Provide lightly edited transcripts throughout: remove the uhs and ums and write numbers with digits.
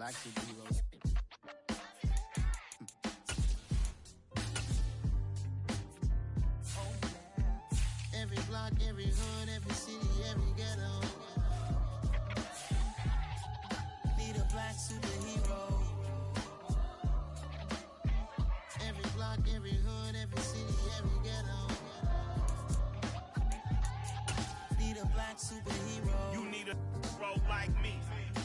black superheroes. Every block, every hood, every city, every ghetto. Need a black superhero. Every block, every hood, every city, every ghetto. Need a black superhero. You need a role like me.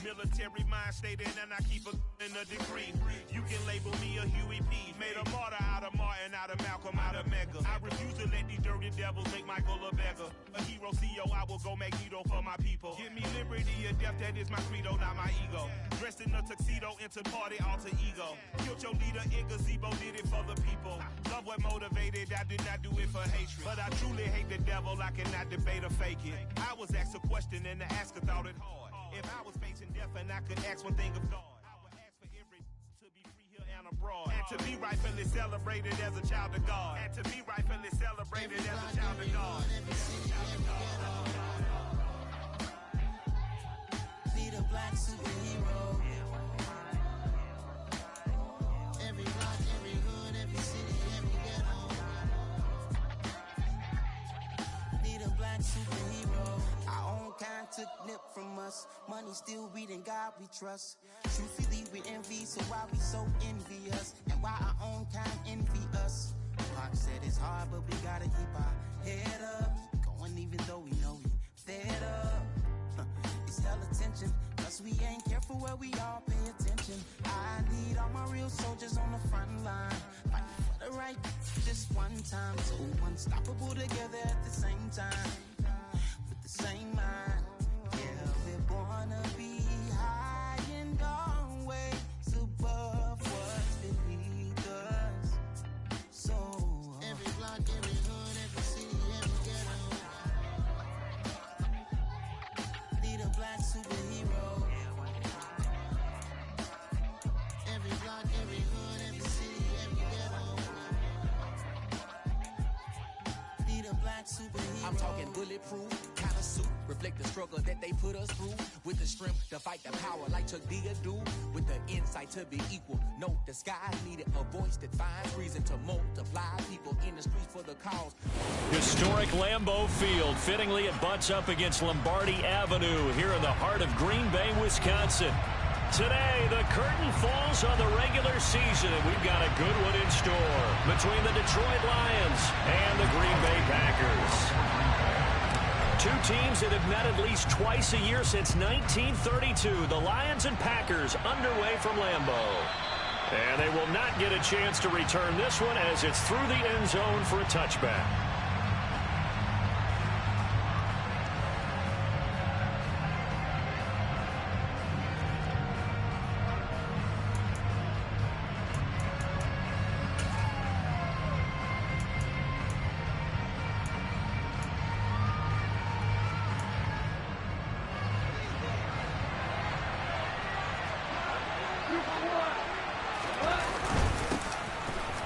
Military mind stated, and I keep in a degree. You can label me a Huey P. Made a martyr out of Martin, out of Malcolm, out of Mega. I refuse to let these dirty devils make Michael a beggar. A hero CEO, I will go Magneto for my people. Give me liberty or death, that is my credo, not my ego. Dressed in a tuxedo, into party, alter ego. Killed your leader in gazebo, did it for the people. Love what motivated, I did not do it for hatred. But I truly hate the devil, I cannot debate or fake it. I was asked a question and the asker thought it hard. If I was facing death and I could ask one thing of God, I would ask for every to be free here and abroad, and to be rightfully celebrated as a child of God, and to be rightfully celebrated as a child of God. Need a black superhero. Every block, every hood, every city, every ghetto. Need a black superhero. Our own kind took nip from us. Money still reading, God we trust. Truthfully we envy, so why we so envious? And why our own kind envy us? Pac said it's hard, but we gotta keep our head up. Going even though we know we fed up. It's hell attention, cause we ain't careful where we all pay attention. I need all my real soldiers on the front line, fighting for the right just one time. So unstoppable together at the same time. Same mind, yeah, we're born to be high and always above what's beneath us. So every block, every hood, every city, every ghetto. Need a black superhero. Every block, every hood, every city, every ghetto. Need a black superhero. I'm talking bulletproof kind of suit, reflect the struggle that they put us through, with the strength to fight the power like Chuck D do, with the insight to be equal. No disguise needed, a voice that finds reason to multiply people in the streets for the cause. Historic Lambeau Field. Fittingly, it butts up against Lombardi Avenue here in the heart of Green Bay, Wisconsin. Today, the curtain falls on the regular season, and we've got a good one in store between the Detroit Lions and the Green Bay Packers. Two teams that have met at least twice a year since 1932. The Lions and Packers underway from Lambeau. And they will not get a chance to return this one as it's through the end zone for a touchback.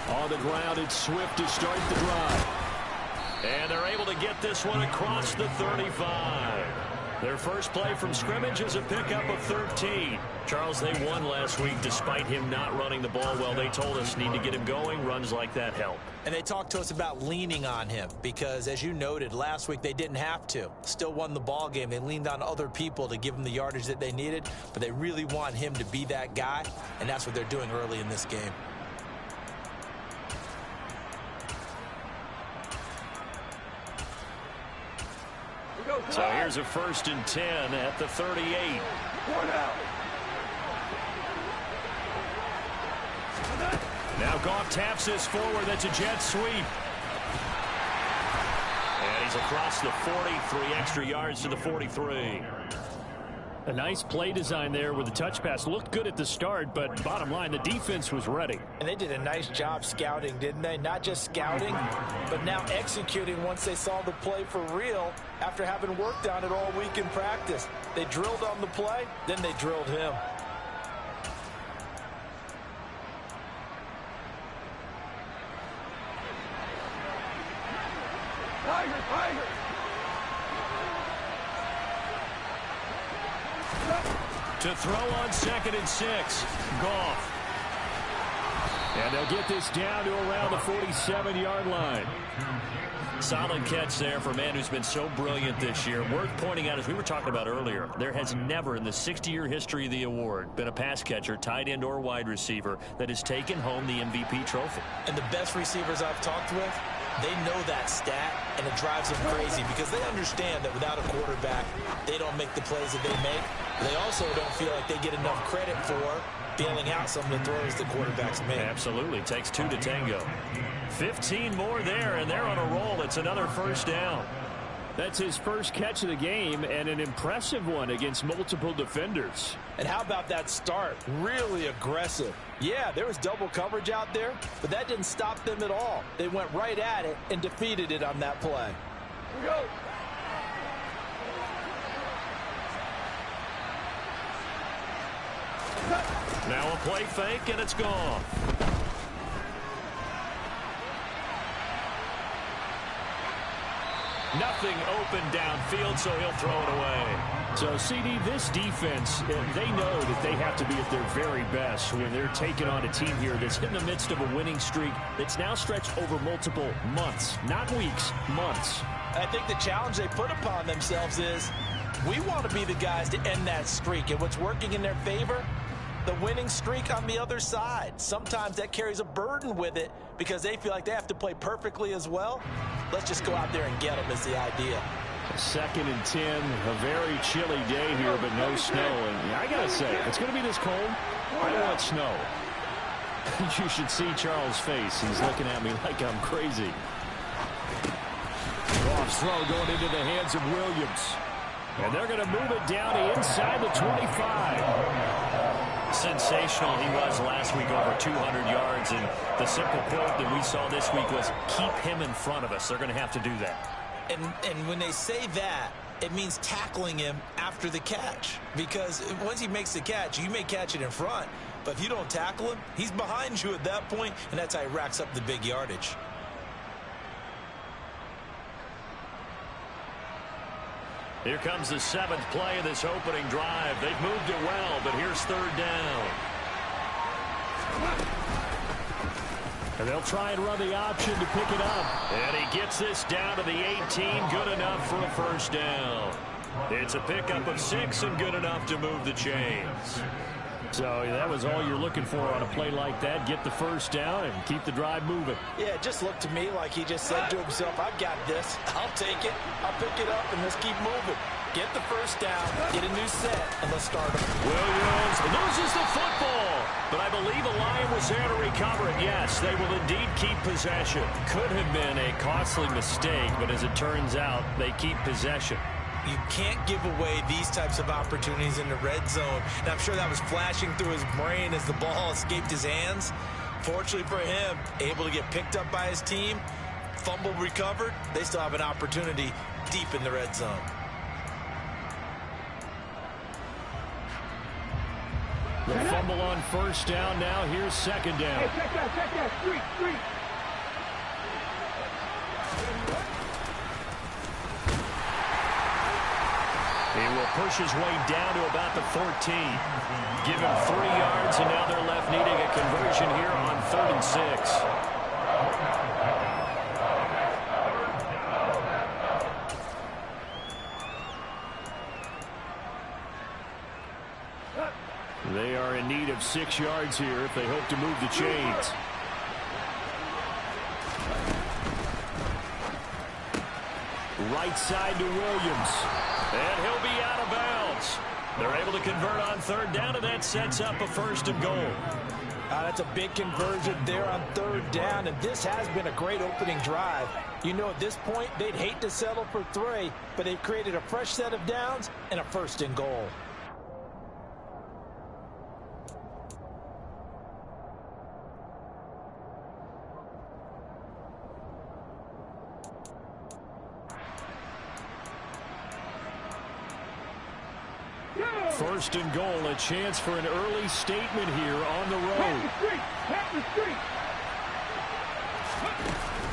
On the ground, it's Swift to start the drive. And they're able to get this one across the 35. Their first play from scrimmage is a pickup of 13. Charles, they won last week despite him not running the ball well. They told us need to get him going. Runs like that help. And they talked to us about leaning on him because, as you noted, last week they didn't have to. Still won the ball game. They leaned on other people to give them the yardage that they needed, but they really want him to be that guy, and that's what they're doing early in this game. So here's a 1st and 10 at the 38. One out. Now Goff taps this forward. That's a jet sweep. And he's across the 40, 3 extra yards to the 43. A nice play design there with the touch pass. Looked good at the start, but bottom line, the defense was ready. And they did a nice job scouting, didn't they? Not just scouting, but now executing once they saw the play for real after having worked on it all week in practice. They drilled on the play, then they drilled him. Tiger, Tiger. To throw on 2nd and 6. Goff. And they'll get this down to around the 47-yard line. Solid catch there for a man who's been so brilliant this year. Worth pointing out, as we were talking about earlier, there has never in the 60-year history of the award been a pass catcher, tight end, or wide receiver that has taken home the MVP trophy. And the best receivers I've talked with, they know that stat, and it drives them crazy because they understand that without a quarterback, they don't make the plays that they make. They also don't feel like they get enough credit for bailing out some of the throws the quarterbacks make. Absolutely. Takes 2 to tango. 15 more there, and they're on a roll. It's another first down. That's his first catch of the game, and an impressive one against multiple defenders. And how about that start? Really aggressive. Yeah, there was double coverage out there, but that didn't stop them at all. They went right at it and defeated it on that play. Here we go. Now a play fake, and it's gone. Nothing open downfield, so he'll throw it away. So, CD, this defense, they know that they have to be at their very best when they're taking on a team here that's in the midst of a winning streak that's now stretched over multiple months, not weeks, months. I think the challenge they put upon themselves is we want to be the guys to end that streak, and what's working in their favor? The winning streak on the other side. Sometimes that carries a burden with it because they feel like they have to play perfectly as well. Let's just go out there and get them is the idea. 2nd and 10, a very chilly day here, but no snow. And I got to say, if it's going to be this cold, I don't want snow. You should see Charles' face. He's looking at me like I'm crazy. Goff's throw going into the hands of Williams. And they're going to move it down to inside the 25. Sensational he was last week, over 200 yards. And the simple quote that we saw this week was, keep him in front of us. They're going to have to do that. And when they say that, it means tackling him after the catch. Because once he makes the catch, you may catch it in front. But if you don't tackle him, he's behind you at that point, and that's how he racks up the big yardage. Here comes the 7th play of this opening drive. They've moved it well, but here's 3rd down. And they'll try and run the option to pick it up. And he gets this down to the 18. Good enough for a first down. It's a pickup of 6 and good enough to move the chains. So that was all you're looking for on a play like that. Get the first down and keep the drive moving. Yeah, it just looked to me like he just said to himself, I've got this. I'll take it. I'll pick it up, and let's keep moving. Get the first down, get a new set, and let's start them. Williams loses the football. But I believe a Lion was there to recover it. Yes, they will indeed keep possession. Could have been a costly mistake, but as it turns out, they keep possession. You can't give away these types of opportunities in the red zone. And I'm sure that was flashing through his brain as the ball escaped his hands. Fortunately for him, able to get picked up by his team, fumble recovered. They still have an opportunity deep in the red zone. The fumble on first down. Now here's 2nd down. Hey, check that, street. He will push his way down to about the 14. Give him 3 yards, and now they're left needing a conversion here on 3rd and 6. They are in need of 6 yards here if they hope to move the chains. Right side to Williams. And he'll be out of bounds. They're able to convert on 3rd down, and that sets up a 1st and goal. That's a big conversion there on 3rd down, and this has been a great opening drive. You know, at this point, they'd hate to settle for 3, but they've created a fresh set of downs and a 1st and goal. First and goal, a chance for an early statement here on the road.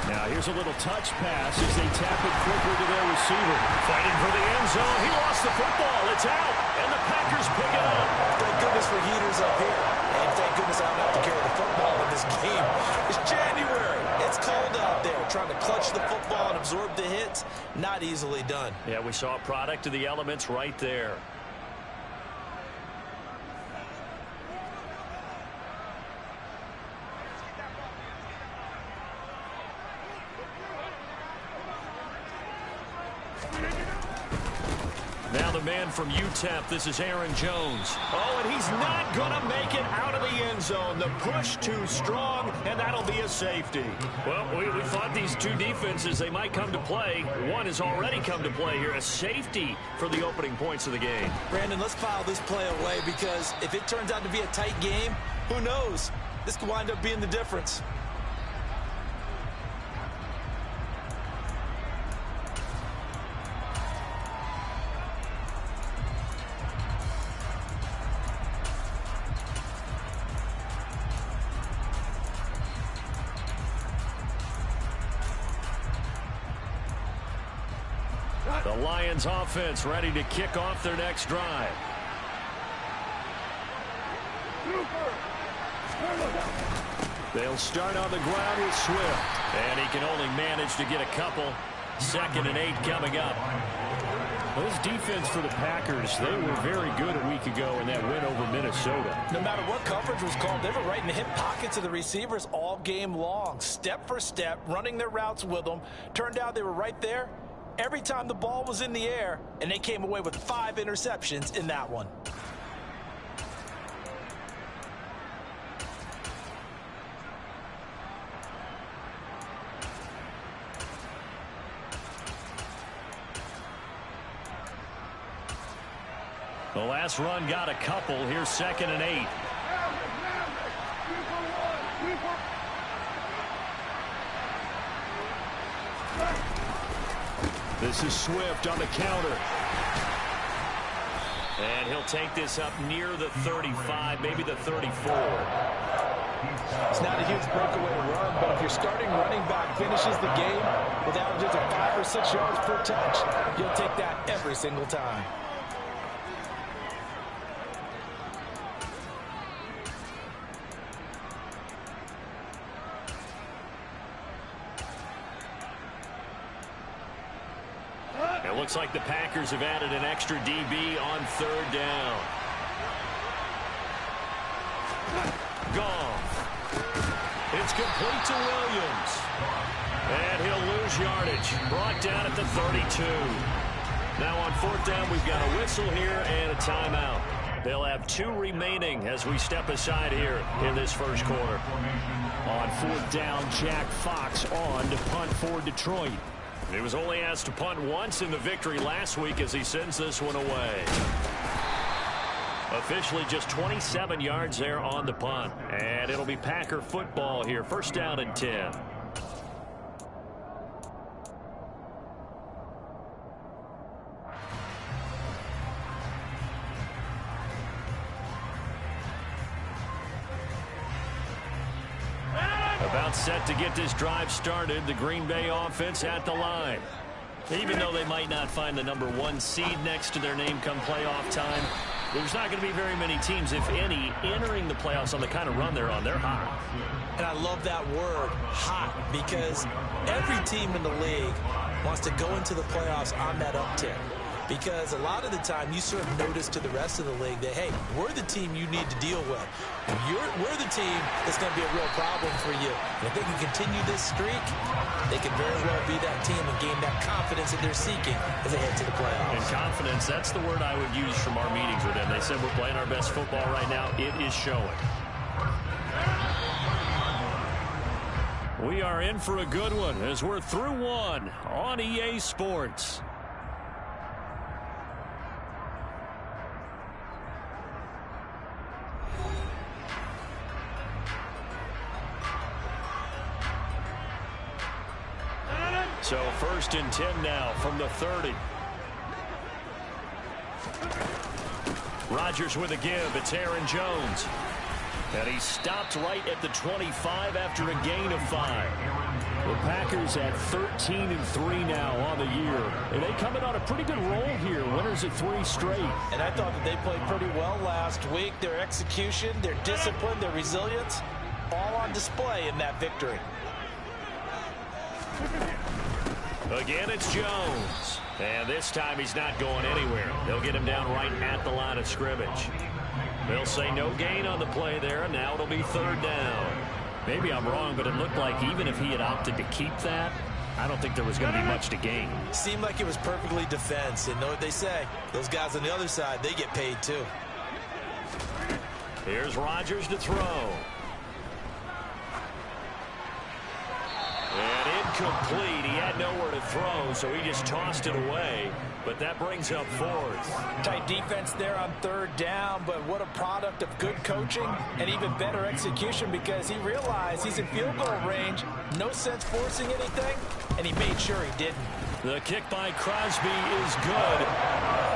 Now here's a little touch pass as they tap it quickly to their receiver. Fighting for the end zone. He lost the football. It's out. And the Packers pick it up. temperatures up here, and thank goodness I don't have to carry the football in this game. It's January. It's cold out there. Trying to clutch the football and absorb the hits, not easily done. Yeah, we saw a product of the elements right there. Now the man from UTEP, this is Aaron Jones. Oh, and he's not going to make it out of the end zone. The push too strong, and that'll be a safety. Well, we thought these two defenses, they might come to play. One has already come to play here, a safety for the opening points of the game. Brandon, let's file this play away because if it turns out to be a tight game, who knows? This could wind up being the difference. The Lions offense ready to kick off their next drive. They'll start on the ground with Swift. And he can only manage to get a couple. 2nd and 8 coming up. Those defense for the Packers, they were very good a week ago in that win over Minnesota. No matter what coverage was called, they were right in the hip pockets of the receivers all game long. Step for step, running their routes with them. Turned out they were right there every time the ball was in the air, and they came away with 5 interceptions in that one. The last run got a couple. Here's 2nd and 8. This is Swift on the counter. And he'll take this up near the 35, maybe the 34. It's not a huge breakaway run, but if your starting running back finishes the game with averages of 5 or 6 yards per touch, you'll take that every single time. It looks like the Packers have added an extra DB on 3rd down. Goff. It's complete to Williams. And he'll lose yardage. Brought down at the 32. Now on 4th down, we've got a whistle here and a timeout. They'll have 2 remaining as we step aside here in this first quarter. On 4th down, Jack Fox on to punt for Detroit. He was only asked to punt once in the victory last week as he sends this one away. Officially just 27 yards there on the punt. And it'll be Packer football here. 1st down and 10. About set to get this drive started. The Green Bay offense at the line. Even though they might not find the number 1 seed next to their name come playoff time, there's not going to be very many teams, if any, entering the playoffs on the kind of run they're on. They're hot. And I love that word, hot, because every team in the league wants to go into the playoffs on that uptick. Because a lot of the time you serve notice to the rest of the league that, hey, we're the team you need to deal with. We're the team that's going to be a real problem for you. And if they can continue this streak, they can very well be that team and gain that confidence that they're seeking as they head to the playoffs. And confidence, that's the word I would use from our meetings with them. They said we're playing our best football right now. It is showing. We are in for a good one as we're through one on EA Sports. So 1st and 10 now from the 30. Rodgers with a give. It's Aaron Jones. And he stopped right at the 25 after a gain of 5. The Packers at 13-3 now on the year. And they come in on a pretty good roll here. Winners of 3 straight. And I thought that they played pretty well last week. Their execution, their discipline, their resilience, all on display in that victory. Again, it's Jones. And this time he's not going anywhere. They'll get him down right at the line of scrimmage. They'll say no gain on the play there. Now it'll be 3rd down. Maybe I'm wrong, but it looked like even if he had opted to keep that, I don't think there was going to be much to gain. Seemed like it was perfectly defense. And know what they say? Those guys on the other side, they get paid too. Here's Rodgers to throw. And incomplete. He had nowhere to throw, so he just tossed it away. But that brings up 4th. Tight defense there on 3rd down, but what a product of good coaching and even better execution, because he realized he's in field goal range. No sense forcing anything, and he made sure he didn't. The kick by Crosby is good.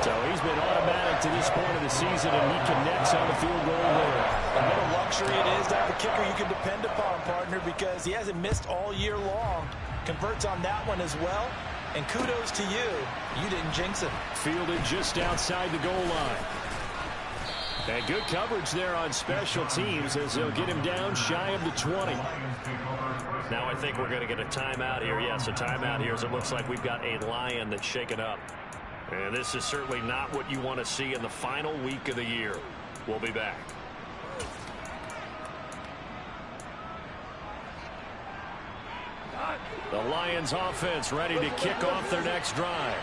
So he's been automatic to this point of the season, and he connects on the field goal there. And what a luxury it is to have a kicker you can depend upon, partner, because he hasn't missed all year long. Converts on that one as well. And kudos to you. You didn't jinx him. Fielded just outside the goal line. And good coverage there on special teams as they'll get him down shy of the 20. Now I think we're going to get a timeout here. Yes, a timeout here as it looks like we've got a Lion that's shaken up. And this is certainly not what you want to see in the final week of the year. We'll be back. The Lions offense ready to kick off their next drive.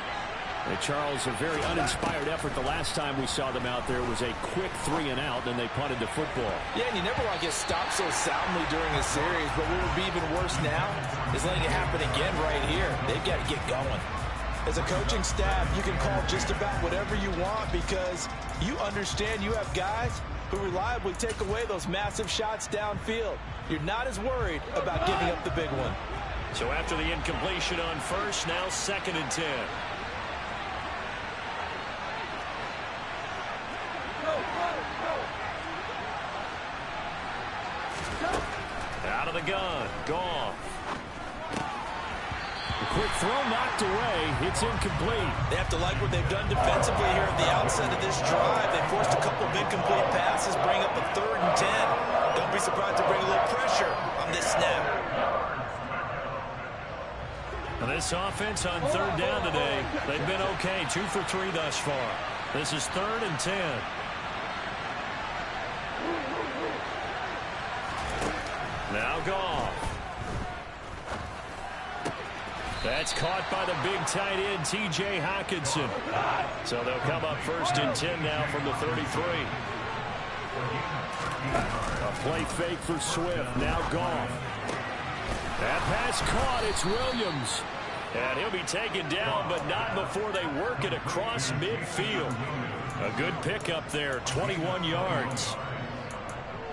And Charles, a very uninspired effort the last time we saw them out there was a quick 3-and-out, and they punted the football. Yeah, and you never want to get stopped so soundly during a series, but what would be even worse now is letting it happen again right here. They've got to get going. As a coaching staff, you can call just about whatever you want because you understand you have guys who reliably take away those massive shots downfield. You're not as worried about giving up the big one. So after the incompletion on 1st, now 2nd and 10. Out of the gun. Goff. A quick throw knocked away. It's incomplete. They have to like what they've done defensively here at the outset of this drive. They forced a couple of incomplete passes, bring up a 3rd and 10. Don't be surprised to bring a little pressure on this snap. Now this offense on 3rd down today, they've been okay. 2 for 3 thus far. This is 3rd and 10. Now Goff. That's caught by the big tight end, T.J. Hockenson. So they'll come up 1st and 10 now from the 33. A play fake for Swift. Now Goff. That pass caught. It's Williams. And he'll be taken down, but not before they work it across midfield. A good pickup there, 21 yards.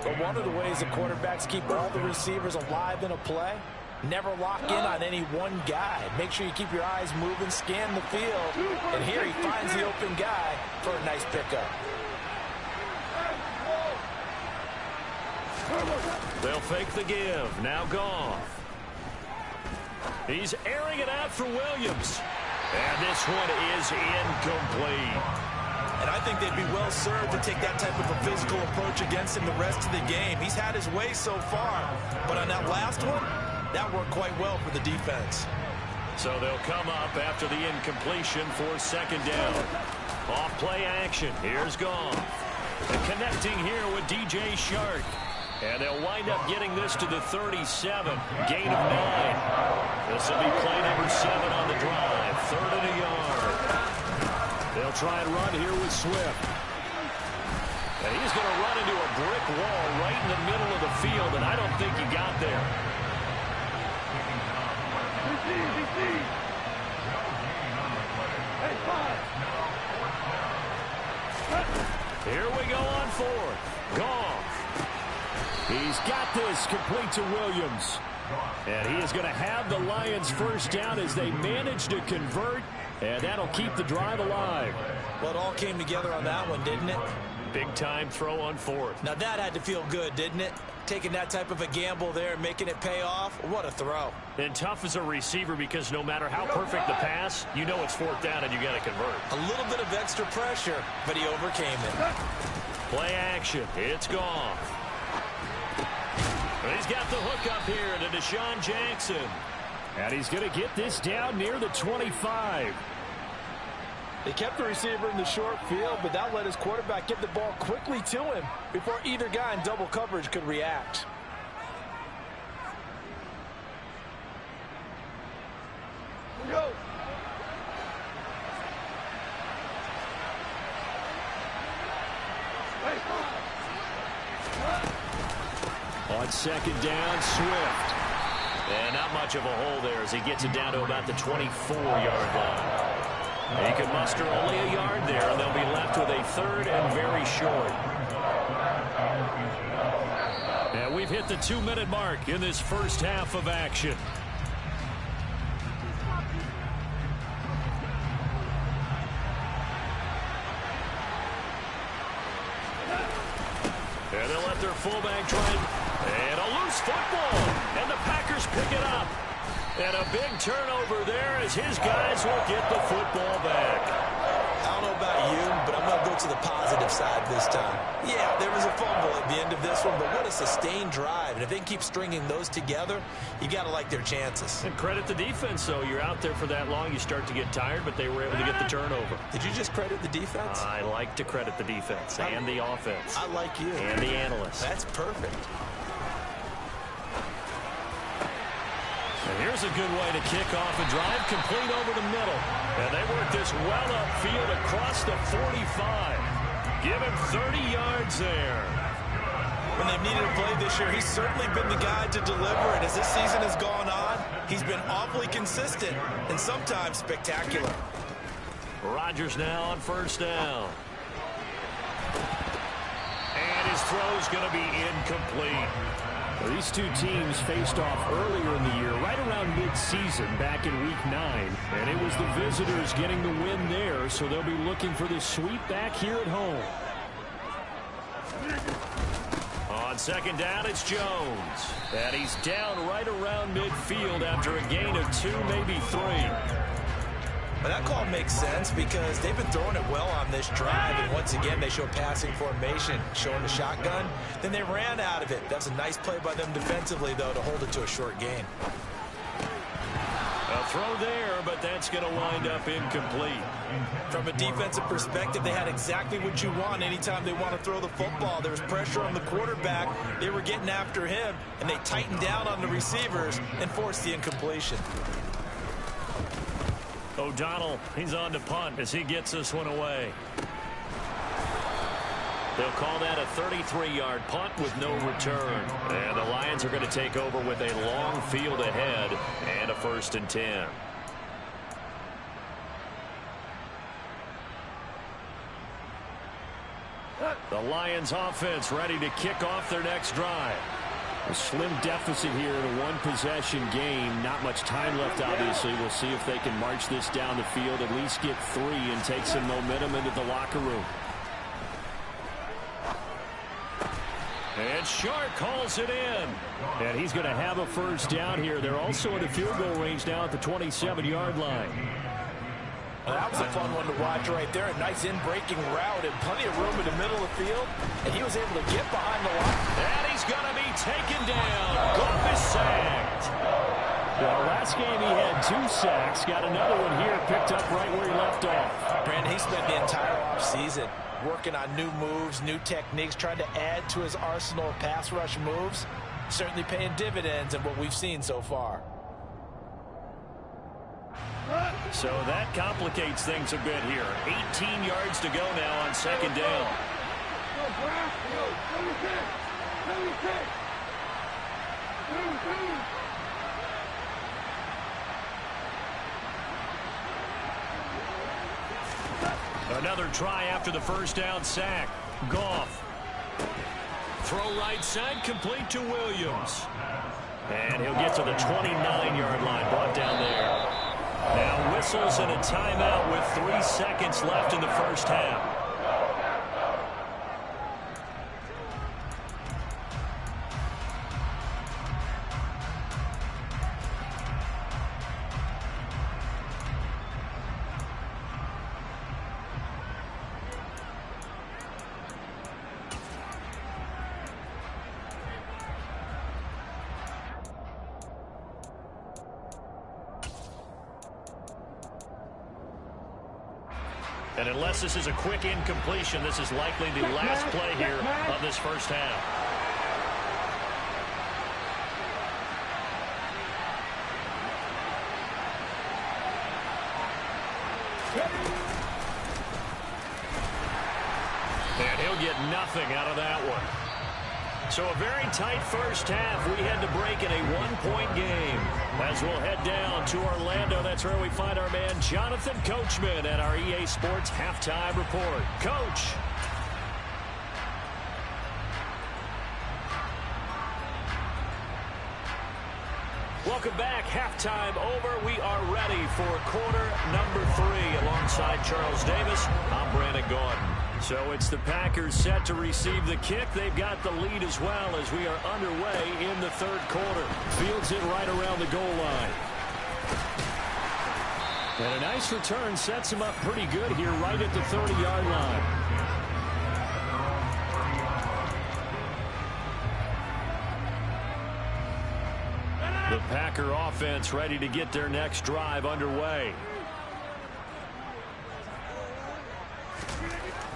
But one of the ways the quarterbacks keep all the receivers alive in a play, never lock in on any one guy. Make sure you keep your eyes moving, scan the field. And here he finds the open guy for a nice pickup. They'll fake the give. Now Goff. He's airing it out for Williams. And this one is incomplete. And I think they'd be well served to take that type of a physical approach against him the rest of the game. He's had his way so far. But on that last one, that worked quite well for the defense. So they'll come up after the incompletion for 2nd down. Off play action. Here's Goff. And connecting here with DJ Shark. And they'll wind up getting this to the 37. Gain of 9. This will be play number 7 on the drive. 3rd and a yard. They'll try and run here with Swift. And he's going to run into a brick wall right in the middle of the field, and I don't think he got there. Here we go on 4th. Goff. He's got this complete to Williams. And he is going to have the Lions 1st down as they manage to convert. And that'll keep the drive alive. Well, it all came together on that one, didn't it? Big-time throw on fourth. Now that had to feel good, didn't it? Taking that type of a gamble there and making it pay off. What a throw. And tough as a receiver because no matter how perfect the pass, you know it's fourth down and you got to convert. A little bit of extra pressure, but he overcame it. Play action. It's gone. And he's got the hook up here to Deshaun Jackson. And he's going to get this down near the 25. They kept the receiver in the short field, but that let his quarterback get the ball quickly to him before either guy in double coverage could react. Go. On second down, Swift. And not much of a hole there as he gets it down to about the 24-yard line. He can muster only a yard there, and they'll be left with a third and very short. And we've hit the 2-minute mark in this first half of action. And they'll let their fullback try. And a loose football. And the Packers pick it up. And a big turnover there as his guys will get the football back. I don't know about you, but I'm going to go to the positive side this time. Yeah, there was a fumble at the end of this one, but what a sustained drive. And if they can keep stringing those together, you got to like their chances. And credit the defense, though. You're out there for that long, you start to get tired, but they were able to get the turnover. Did you just credit the defense? I like to credit the defense and the offense. I like you. And the analysts. That's perfect. And here's a good way to kick off a drive, complete over the middle. And they work this well upfield across the 45. Give him 30 yards there. When they've needed a play this year, he's certainly been the guy to deliver. And as this season has gone on, he's been awfully consistent and sometimes spectacular. Rodgers now on first down. And his throw's going to be incomplete. Well, these two teams faced off earlier in the year, right around mid-season, back in Week 9. And it was the visitors getting the win there, so they'll be looking for the sweep back here at home. On second down, it's Jones. And he's down right around midfield after a gain of 2, maybe 3. But that call makes sense because they've been throwing it well on this drive, and once again they show passing formation, showing the shotgun. Then they ran out of it. That's a nice play by them defensively, though, to hold it to a short gain. A throw there, but that's going to wind up incomplete. From a defensive perspective, they had exactly what you want anytime they want to throw the football. There was pressure on the quarterback. They were getting after him, and they tightened down on the receivers and forced the incompletion. O'Donnell, he's on to punt as he gets this one away. They'll call that a 33-yard punt with no return. And the Lions are going to take over with a long field ahead and a 1st and 10. The Lions offense ready to kick off their next drive. A slim deficit here in a one-possession game. Not much time left, obviously. We'll see if they can march this down the field, at least get 3, and take some momentum into the locker room. And Shark calls it in. And he's going to have a first down here. They're also in the field goal range now at the 27-yard line. Well, that was a fun one to watch right there. A nice in-breaking route and plenty of room in the middle of the field. And he was able to get behind the line. And he's going to be taken down. Goff is sacked. Well, last game he had 2 sacks. Got another one here picked up right where he left off. Brandon, he spent the entire offseason working on new moves, new techniques, trying to add to his arsenal of pass rush moves. Certainly paying dividends in what we've seen so far. So that complicates things a bit here. 18 yards to go now on second down. Another try after the first down sack. Goff. Throw right side, complete to Williams. And he'll get to the 29-yard line, brought down there. Now whistles and a timeout with 3 seconds left in the first half. And unless this is a quick incompletion, this is likely the last play here of this first half. And he'll get nothing out of that one. So a very tight first half. We had to break in a one-point game. As we'll head down to Orlando, that's where we find our man Jonathan Coachman at our EA Sports Halftime Report. Coach. Welcome back. Halftime over. We are ready for quarter number 3. Alongside Charles Davis, I'm Brandon Gordon. So it's the Packers set to receive the kick. They've got the lead as well as we are underway in the third quarter. Fields it right around the goal line. And a nice return sets him up pretty good here right at the 30-yard line. The Packer offense ready to get their next drive underway.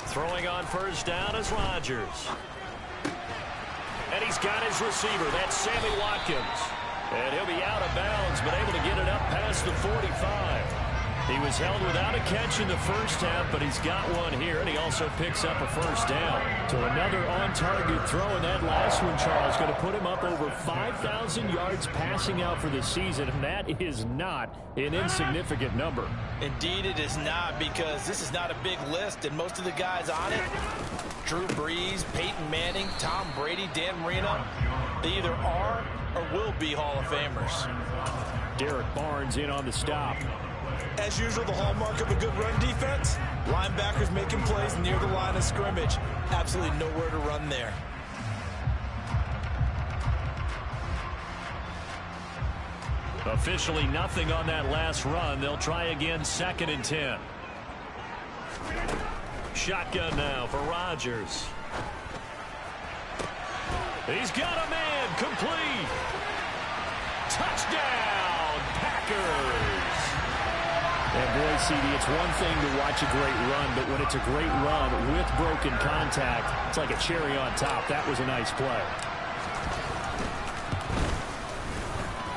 Throwing on first down is Rodgers. And he's got his receiver. That's Sammy Watkins. And he'll be out of bounds, but able to get it up past the 45. He was held without a catch in the first half, but he's got one here, and he also picks up a first down. So another on-target throw, and that last one, Charles, going to put him up over 5,000 yards passing out for the season, and that is not an insignificant number. Indeed it is not, because this is not a big list, and most of the guys on it, Drew Brees, Peyton Manning, Tom Brady, Dan Marino, they either are or will be Hall of Famers. Derek Barnes in on the stop. As usual, the hallmark of a good run defense, linebackers making plays near the line of scrimmage. Absolutely nowhere to run there. Officially nothing on that last run. They'll try again, 2nd and 10. Shotgun now for Rodgers. He's got a man, complete. Touchdown, Packers. And boy, CD, it's one thing to watch a great run, but when it's a great run with broken contact, it's like a cherry on top. That was a nice play.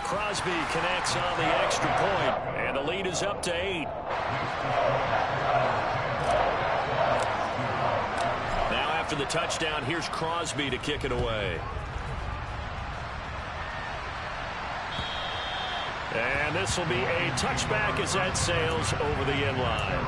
Crosby connects on the extra point, and the lead is up to 8. Now after the touchdown, here's Crosby to kick it away. And this will be a touchback as that sails over the end line.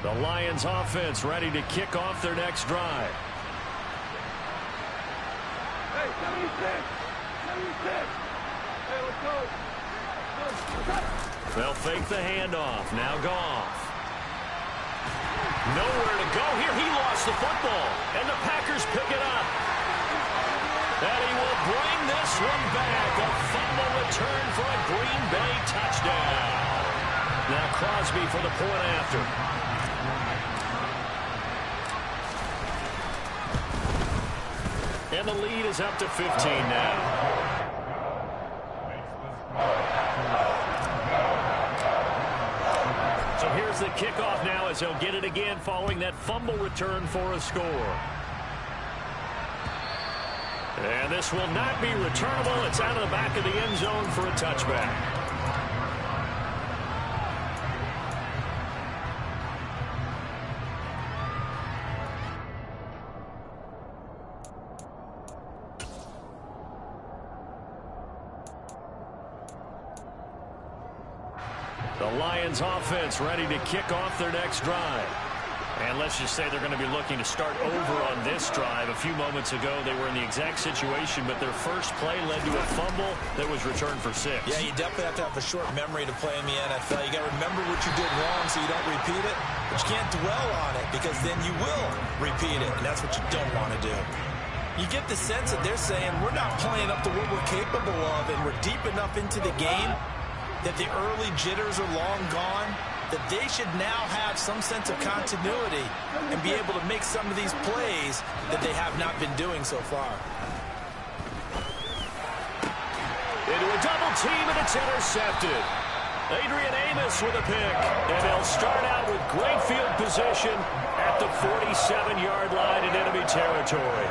The Lions offense ready to kick off their next drive. Hey, 76! 76! Hey, let's go! They'll fake the handoff. Now Goff. Nowhere to go here. He lost the football. And the Packers pick it up. And he will bring this one back. A fumble return for a Green Bay touchdown. Now Crosby for the point after. And the lead is up to 15 now. So here's the kickoff now as he'll get it again following that fumble return for a score. And this will not be returnable. It's out of the back of the end zone for a touchback. The Lions offense ready to kick off their next drive. And let's just say they're going to be looking to start over on this drive. A few moments ago, they were in the exact situation, but their first play led to a fumble that was returned for 6. Yeah, you definitely have to have a short memory to play in the NFL. You got to remember what you did wrong so you don't repeat it. But you can't dwell on it because then you will repeat it, and that's what you don't want to do. You get the sense that they're saying we're not playing up to what we're capable of, and we're deep enough into the game that the early jitters are long gone. that they should now have some sense of continuity and be able to make some of these plays that they have not been doing so far. Into a double team, and it's intercepted. Adrian Amos with a pick, and they'll start out with great field position at the 47-yard line in enemy territory.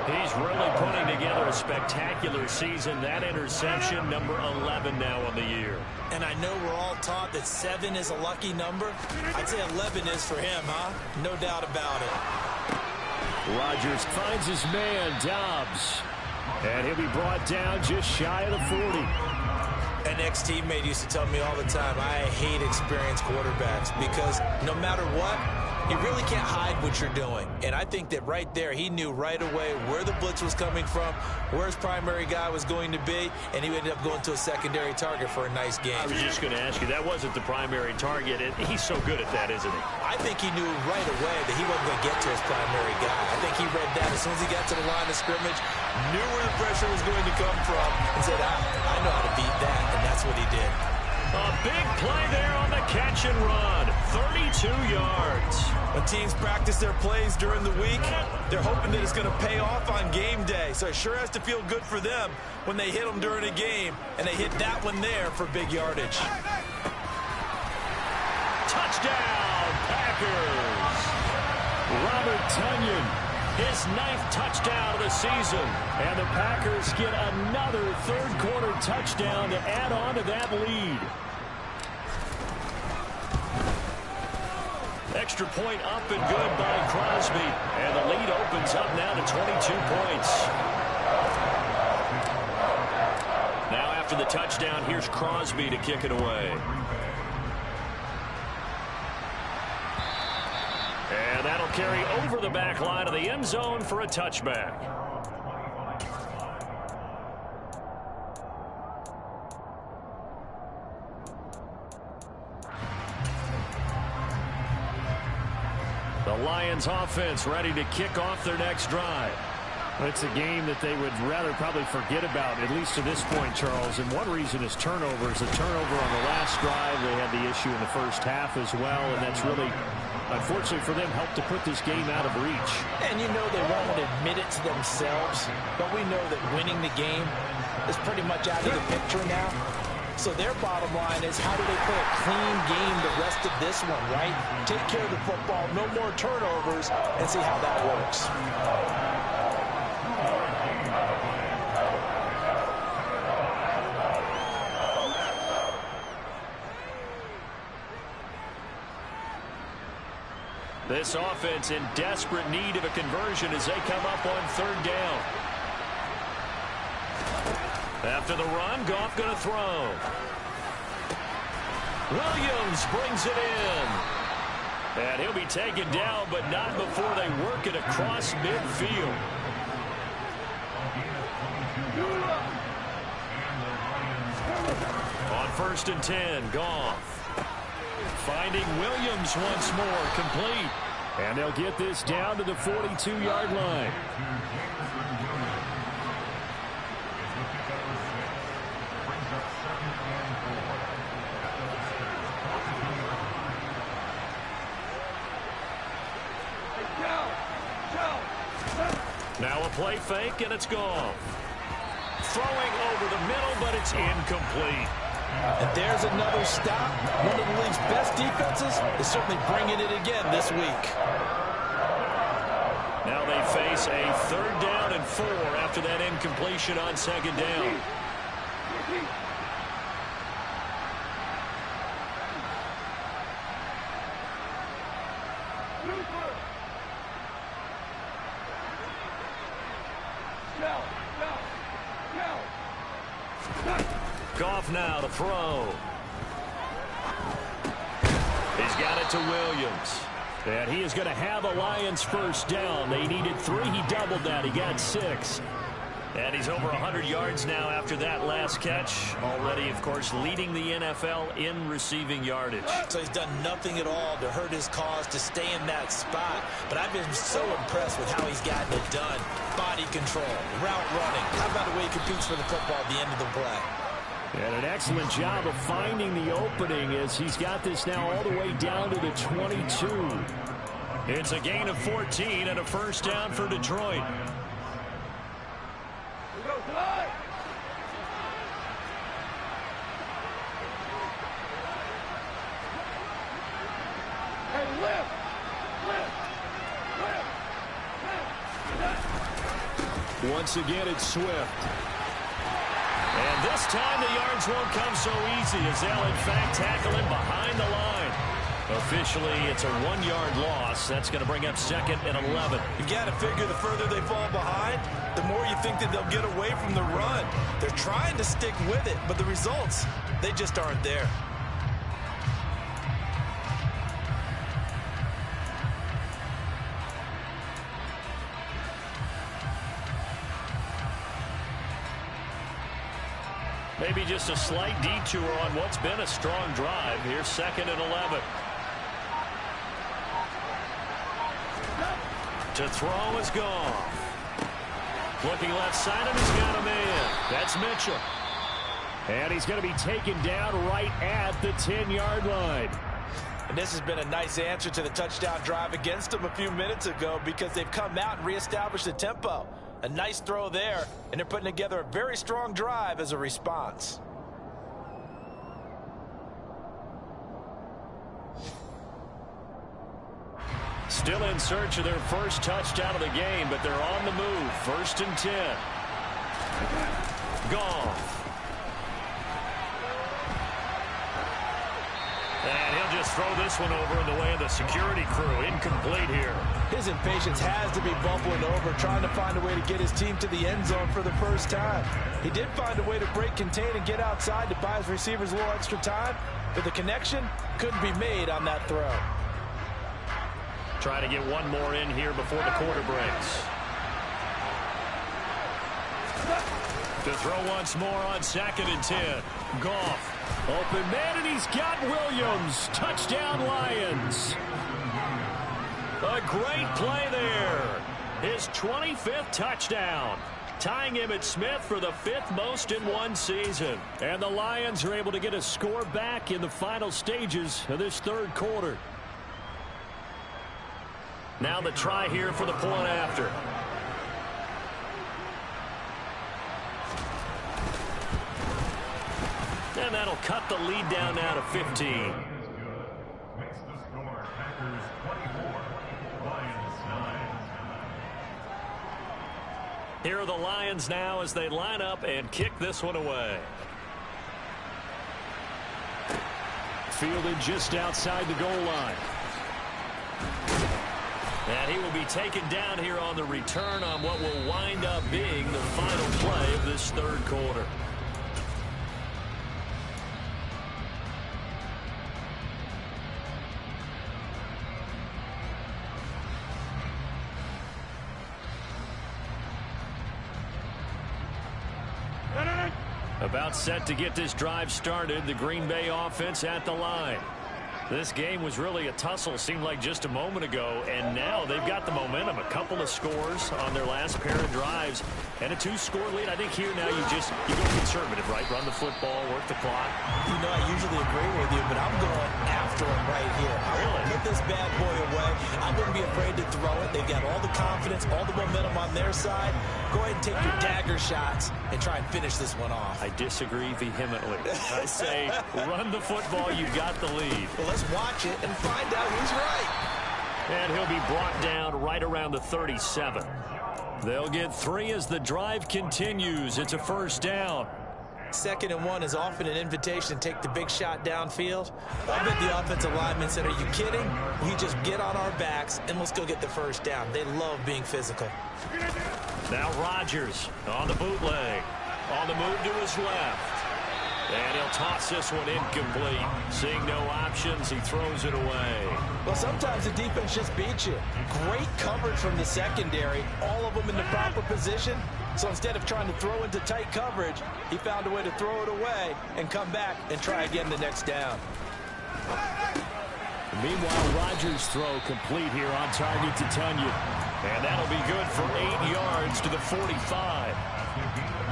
He's really putting together a spectacular season. That interception, number 11 now on the year. And I know we're all taught that 7 is a lucky number. I'd say 11 is for him, huh? No doubt about it. Rodgers finds his man, Dobbs. And he'll be brought down just shy of the 40. An ex-teammate used to tell me all the time, I hate experienced quarterbacks because no matter what, you really can't hide what you're doing. And I think that right there, he knew right away where the blitz was coming from, where his primary guy was going to be, and he ended up going to a secondary target for a nice game. I was just going to ask you, that wasn't the primary target, and he's so good at that, isn't he? I think he knew right away that he wasn't going to get to his primary guy. I think he read that as soon as he got to the line of scrimmage, knew where the pressure was going to come from, and said, I know how to beat that, and that's what he did. A big play there on the catch and run. 32 yards. When teams practice their plays during the week, they're hoping that it's going to pay off on game day. So it sure has to feel good for them when they hit them during a game, and they hit that one there for big yardage. Touchdown, Packers. Robert Tonyan. His 9th touchdown of the season. And the Packers get another third-quarter touchdown to add on to that lead. Extra point up and good by Crosby. And the lead opens up now to 22 points. Now after the touchdown, here's Crosby to kick it away. And that'll carry over the back line of the end zone for a touchback. The Lions offense ready to kick off their next drive. It's a game that they would rather probably forget about, at least to this point, Charles. And one reason is turnovers. A turnover on the last drive. They had the issue in the first half as well, and that's really, unfortunately for them, helped to put this game out of reach. And you know they won't admit it to themselves, but we know that winning the game is pretty much out of the picture now. So their bottom line is, how do they play a clean game the rest of this one, right? Take care of the football, no more turnovers, and see how that works. This offense in desperate need of a conversion as they come up on third down. After the run, Goff going to throw. Williams brings it in. And he'll be taken down, but not before they work it across midfield. On 1st and 10, Goff. Finding Williams once more, complete. And they'll get this down to the 42-yard line. Now a play fake, and it's gone. Throwing over the middle, but it's incomplete. And there's another stop. One of the league's best defenses is certainly bringing it again this week. Now they face a 3rd down and 4 after that incompletion on 2nd down. Goff now to throw. He's got it to Williams. And he is going to have a Lions first down. They needed 3. He doubled that. He got 6. And he's over 100 yards now after that last catch. Already, of course, leading the NFL in receiving yardage. So he's done nothing at all to hurt his cause to stay in that spot. But I've been so impressed with how he's gotten it done. Body control, route running. How about the way he competes for the football at the end of the play? And an excellent job of finding the opening as he's got this now all the way down to the 22. It's a gain of 14 and a first down for Detroit. Once again, it's Swift. And this time the yards won't come so easy as they'll in fact tackle him behind the line. Officially, it's a 1-yard loss. That's going to bring up 2nd and 11. You got to figure the further they fall behind, the more you think that they'll get away from the run. They're trying to stick with it, but the results, they just aren't there. Maybe just a slight detour on what's been a strong drive. Here's 2nd and 11. To throw is Goff. Looking left side, and he's got a man. That's Mitchell. And he's going to be taken down right at the 10-yard line. And this has been a nice answer to the touchdown drive against them a few minutes ago because they've come out and reestablished the tempo. A nice throw there, and they're putting together a very strong drive as a response. Still in search of their first touchdown of the game, but they're on the move. 1st and 10. Goff. And he'll just throw this one over in the way of the security crew. Incomplete here. His impatience has to be bubbling over, trying to find a way to get his team to the end zone for the first time. He did find a way to break contain and get outside to buy his receivers a little extra time, but the connection couldn't be made on that throw. Try to get one more in here before the quarter breaks. To throw once more on 2nd and 10. Goff. Open man, and he's got Williams. Touchdown, Lions. A great play there. His 25th touchdown. Tying Emmitt Smith for the 5th most in one season. And the Lions are able to get a score back in the final stages of this 3rd quarter. Now the try here for the point after. And that'll cut the lead down now to 15. Here are the Lions now as they line up and kick this one away. Fielded just outside the goal line. And he will be taken down here on the return on what will wind up being the final play of this 3rd quarter. About set to get this drive started. The Green Bay offense at the line. This game was really a tussle, seemed like just a moment ago, and now they've got the momentum. A couple of scores on their last pair of drives, and a 2-score lead. I think here now you go conservative, right? Run the football, work the clock. You know, I usually agree with you, but I'm going after him right here. I want to put this bad boy away. I wouldn't be afraid to throw it. They've got all the confidence, all the momentum on their side. Go ahead and take your dagger shots and try and finish this one off. I disagree vehemently. I say run the football. You've got the lead. Well, let's watch it and find out who's right. And he'll be brought down right around the 37. They'll get 3 as the drive continues. It's a first down. 2nd and 1 is often an invitation to take the big shot downfield. I bet the offensive linemen said, are you kidding? We just get on our backs and let's go get the first down. They love being physical. Now Rodgers on the bootleg. On the move to his left. And he'll toss this one incomplete. Seeing no options, he throws it away. Well, sometimes the defense just beats you. Great coverage from the secondary. All of them in the proper position. So instead of trying to throw into tight coverage, he found a way to throw it away and come back and try again the next down. Meanwhile, Rodgers' throw complete here on target to Tunyon. And that'll be good for 8 yards to the 45.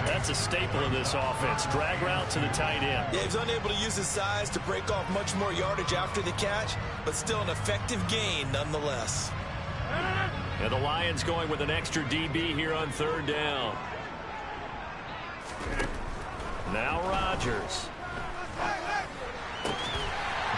That's a staple of this offense. Drag route to the tight end. Yeah, he's unable to use his size to break off much more yardage after the catch, but still an effective gain nonetheless. And the Lions going with an extra DB here on 3rd down. Now Rodgers.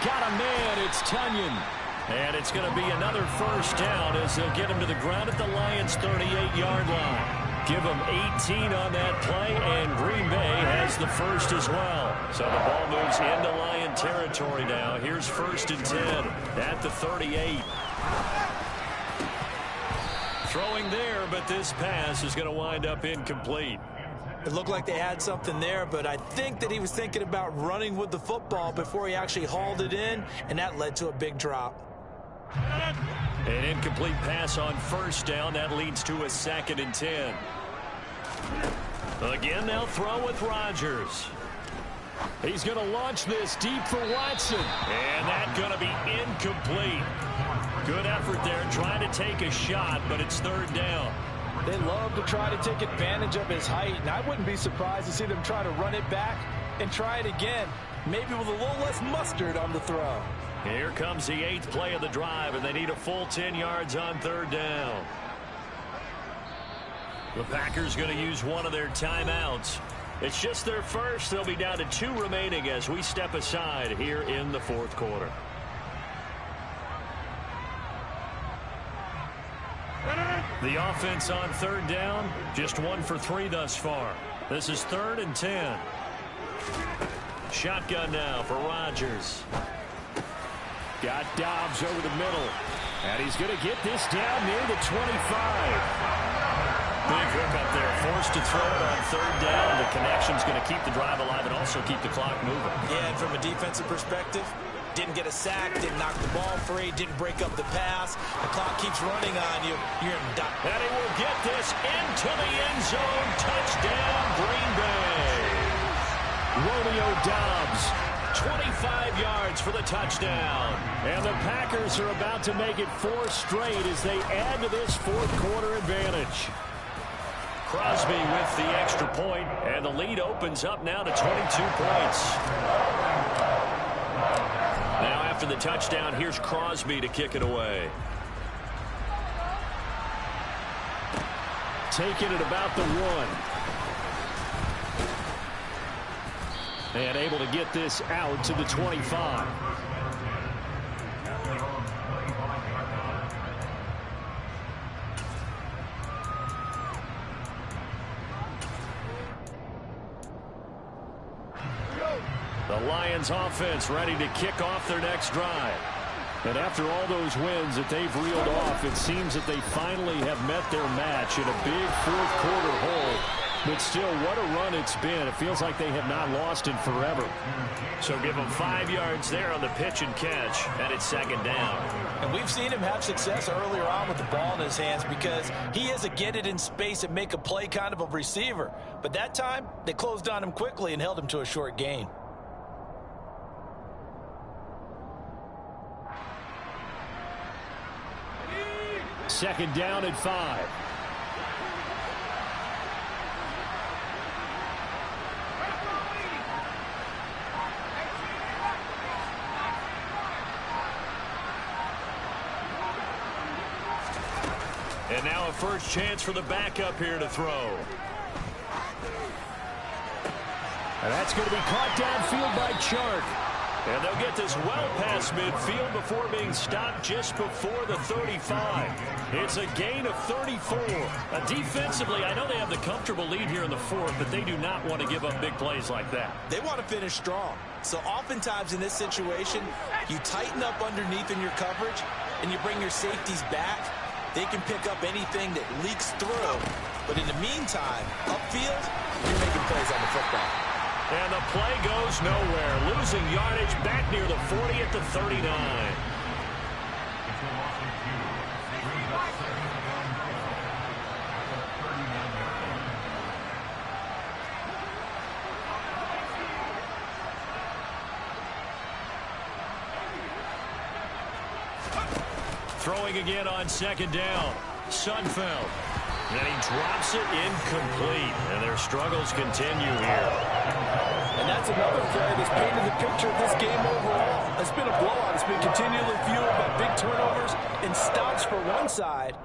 Got a man. It's Tunyon. And it's going to be another 1st down as they'll get him to the ground at the Lions' 38-yard line. Give them 18 on that play, and Green Bay has the 1st as well. So the ball moves into Lion territory now. Here's 1st and 10 at the 38. Throwing there, but this pass is going to wind up incomplete. It looked like they had something there, but I think that he was thinking about running with the football before he actually hauled it in, and that led to a big drop. An incomplete pass on 1st down. That leads to a 2nd and 10. Again, they'll throw with Rodgers. He's going to launch this deep for Watson. And that's going to be incomplete. Good effort there trying to take a shot, but it's 3rd down. They love to try to take advantage of his height, and I wouldn't be surprised to see them try to run it back and try it again, maybe with a little less mustard on the throw. Here comes the 8th play of the drive, and they need a full 10 yards on 3rd down. The Packers going to use one of their timeouts. It's just their first. They'll be down to 2 remaining as we step aside here in the 4th quarter. The offense on 3rd down, just 1 for 3 thus far. This is 3rd and 10. Shotgun now for Rodgers. Got Dobbs over the middle. And he's going to get this down near the 25. Big hook up there. Forced to throw it on 3rd down. The connection's going to keep the drive alive and also keep the clock moving. Yeah, and from a defensive perspective, didn't get a sack, didn't knock the ball free, didn't break up the pass. The clock keeps running on you. You're in dot. And he will get this into the end zone. Touchdown, Green Bay. Romeo Dobbs, 25 yards for the touchdown. And the Packers are about to make it 4 straight as they add to this 4th quarter advantage. Crosby with the extra point, and the lead opens up now to 22 points. Now after the touchdown, here's Crosby to kick it away. Taking it about the 1. And able to get this out to the 25. The Lions offense ready to kick off their next drive. And after all those wins that they've reeled off, it seems that they finally have met their match in a big 4th quarter hole. But still, what a run it's been. It feels like they have not lost in forever. So give them 5 yards there on the pitch and catch, and it's 2nd down. And we've seen him have success earlier on with the ball in his hands because he is a get it in space and make a play kind of a receiver. But that time, they closed on him quickly and held him to a short gain. Second down at 5. And now a first chance for the backup here to throw. And that's going to be caught downfield by Chark. And they'll get this well past midfield before being stopped just before the 35. It's a gain of 34. Defensively, I know they have the comfortable lead here in the 4th, but they do not want to give up big plays like that. They want to finish strong. So oftentimes in this situation, you tighten up underneath in your coverage, and you bring your safeties back. They can pick up anything that leaks through. But in the meantime, upfield, you're making plays on the football. And the play goes nowhere. Losing yardage back near the 40 at the 39. Throwing again on 2nd down. Sudfeld. And he drops it incomplete. And their struggles continue here. And that's another play that's painted the picture of this game overall. It's been a blowout. It's been continually fueled by big turnovers and stops for one side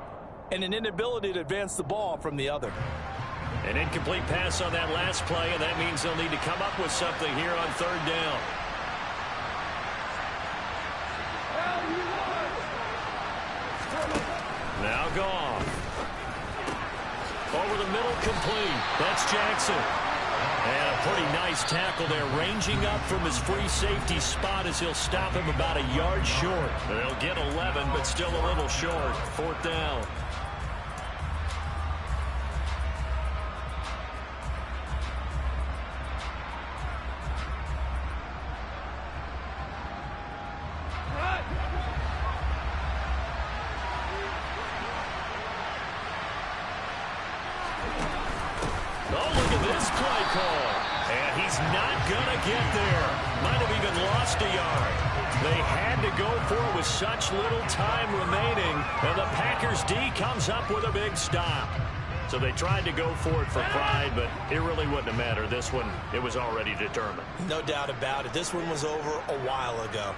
and an inability to advance the ball from the other. An incomplete pass on that last play, and that means they'll need to come up with something here on third down. Now Goff. Over the middle, complete. That's Jackson. And a pretty nice tackle there, ranging up from his free safety spot as he'll stop him about a yard short. They'll get 11, but still a little short. Fourth down. Such little time remaining, and the Packers D comes up with a big stop. So they tried to go for it for pride, but it really wouldn't have mattered. This one, it was already determined. No doubt about it. This one was over a while ago.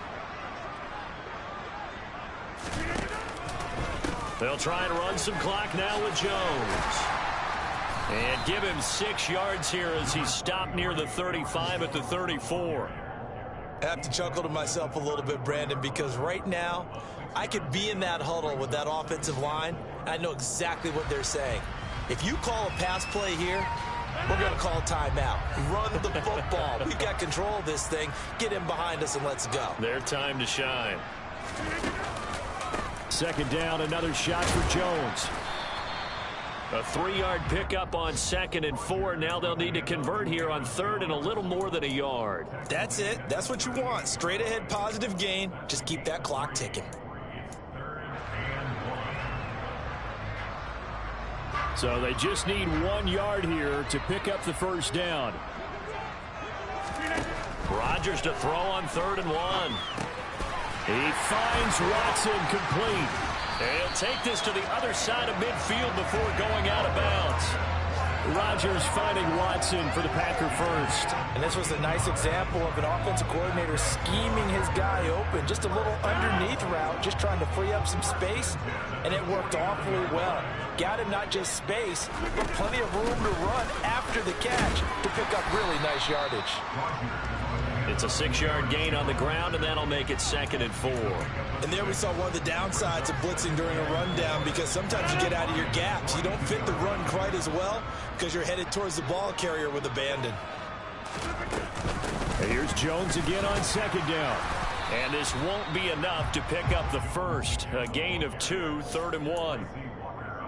They'll try and run some clock now with Jones. And give him 6 yards here as he's stopped near the 35 at the 34. I have to chuckle to myself a little bit, Brandon, because right now I could be in that huddle with that offensive line. I know exactly what they're saying. If you call a pass play here, we're going to call timeout. Run the football. We've got control of this thing. Get in behind us and let's go. Their time to shine. Second down, another shot for Jones. A 3-yard pickup on 2nd and 4. Now they'll need to convert here on 3rd and a little more than a yard. That's it. That's what you want. Straight ahead, positive gain. Just keep that clock ticking. So they just need 1 yard here to pick up the first down. Rodgers to throw on 3rd and 1. He finds Watson complete. And he'll take this to the other side of midfield before going out of bounds. Rodgers finding Watson for the Packer first. And this was a nice example of an offensive coordinator scheming his guy open. Just a little underneath route, just trying to free up some space. And it worked awfully well. Got him not just space, but plenty of room to run after the catch to pick up really nice yardage. It's a 6-yard gain on the ground, and that'll make it 2nd and 4. And there we saw one of the downsides of blitzing during a rundown, because sometimes you get out of your gaps. You don't fit the run quite as well because you're headed towards the ball carrier with abandon. And here's Jones again on 2nd down. And this won't be enough to pick up the first. A gain of 2, 3rd and 1.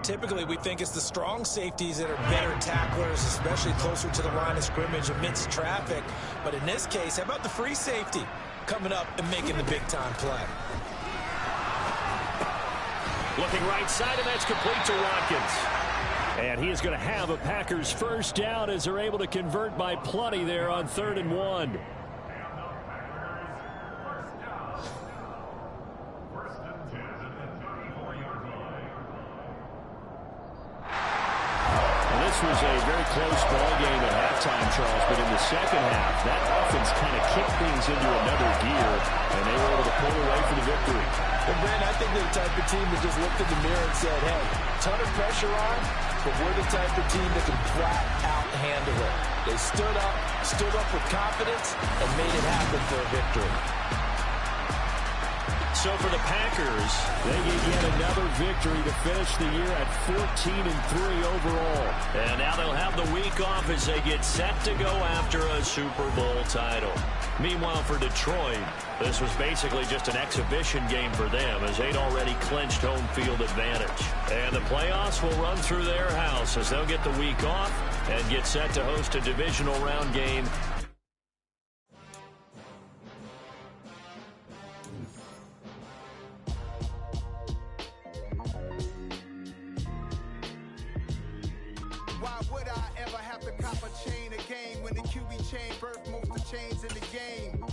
Typically, we think it's the strong safeties that are better tacklers, especially closer to the line of scrimmage amidst traffic. But in this case, how about the free safety coming up and making the big-time play? Looking right side, and that's complete to Watkins. And he is going to have a Packers first down as they're able to convert by plenty there on 3rd and 1. This was a very close ball game at halftime, Charles, but in the second half, that offense kind of kicked things into another gear, and they were able to pull away for the victory. Well, Brandon, I think they're the type of team that just looked in the mirror and said, hey, ton of pressure on, but we're the type of team that can flat out handle it. They stood up with confidence, and made it happen for a victory. So for the Packers, they get yet another victory to finish the year at 14-3 overall. And now they'll have the week off as they get set to go after a Super Bowl title. Meanwhile, for Detroit, this was basically just an exhibition game for them as they'd already clinched home field advantage. And the playoffs will run through their house as they'll get the week off and get set to host a divisional round game. Why would I ever have to cop a chain a game when the QB chain birth most of chains in the game?